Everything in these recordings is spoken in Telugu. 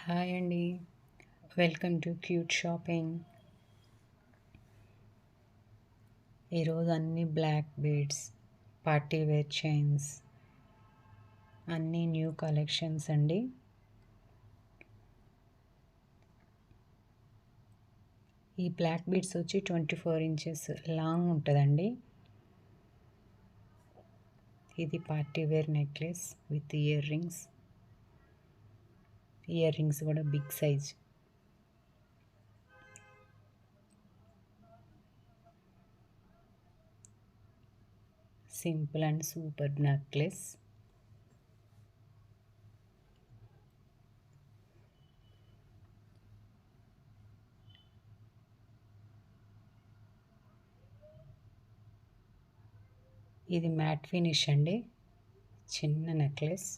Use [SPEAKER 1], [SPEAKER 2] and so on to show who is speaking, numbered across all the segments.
[SPEAKER 1] హాయ్ అండి. Welcome to cute shopping. ఈరోజు అన్ని black beads, party wear chains, అన్నీ న్యూ కలెక్షన్స్ అండి. ఈ బ్లాక్ బీడ్స్ వచ్చి 24 ఇంచెస్ లాంగ్ ఉంటుందండి. ఇది party wear necklace with earrings కూడా big size. Simple and super necklace. ఇది మ్యాట్ ఫినిష్ అండి, చిన్న నెక్లెస్.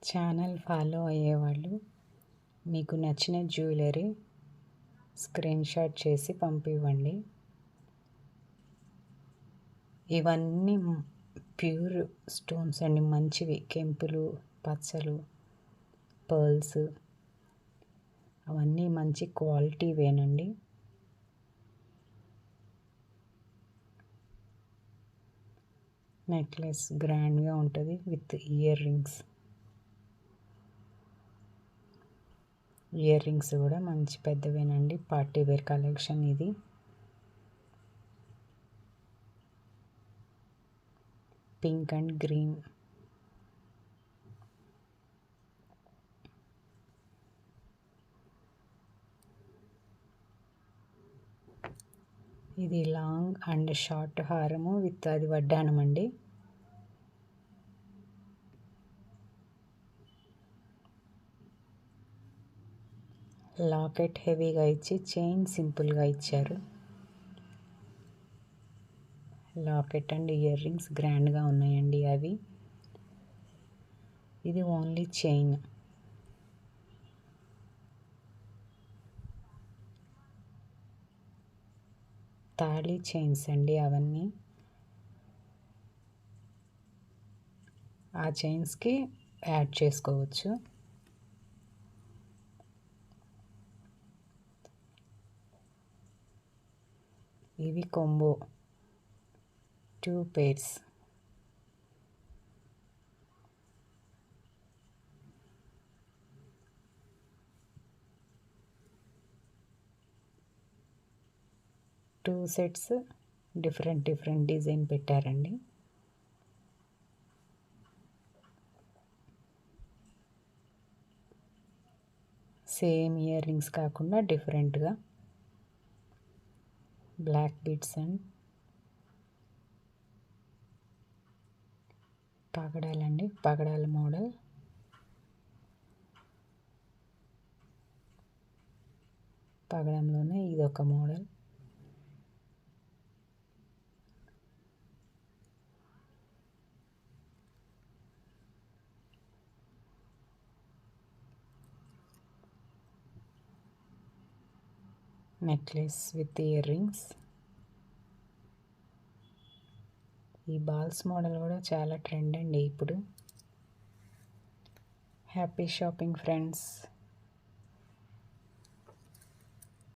[SPEAKER 1] ఛానల్ ఫాలో అయ్యేవాళ్ళు మీకు నచ్చిన జ్యువెలరీ స్క్రీన్ షాట్ చేసి పంపివ్వండి. ఇవన్నీ ప్యూర్ స్టోన్స్ అండి, మంచివి. కెంపులు, పచ్చలు, పర్ల్స్ అవన్నీ మంచి క్వాలిటీవేనండి. నెక్లెస్ గ్రాండ్గా ఉంటుంది విత్ ఇయర్ రింగ్స్ కూడా మంచి పెద్దవేనండి. పార్టీ వేర్ కలెక్షన్ ఇది. Pink and green. ఇది లాంగ్ అండ్ షార్ట్ హారము విత్ అది వడ్డానం అండి. లాకెట్ హెవీగా ఇచ్చి చైన్ సింపుల్గా ఇచ్చారు. లాకెట్ అండ్ ఇయర్ రింగ్స్ గ్రాండ్గా ఉన్నాయండి అవి. ఇది ఓన్లీ చైన్. తాళీ చైన్స్ అండి అవన్నీ. ఆ చైన్స్కి యాడ్ చేసుకోవచ్చు. ఇవి combo 2 pairs. Two sets different design పెట్టారండి. సేమ్ ఇయర్ రింగ్స్ కాకుండా డిఫరెంట్గా బ్లాక్ బీడ్స్ అండ్ పగడాలండి, పగడాల మోడల్. పగడంలోనే ఇదొక model. Necklace with earrings. ఈ బాల్స్ మోడల్ కూడా చాలా ట్రెండ్ అండి ఇప్పుడు. Happy shopping friends.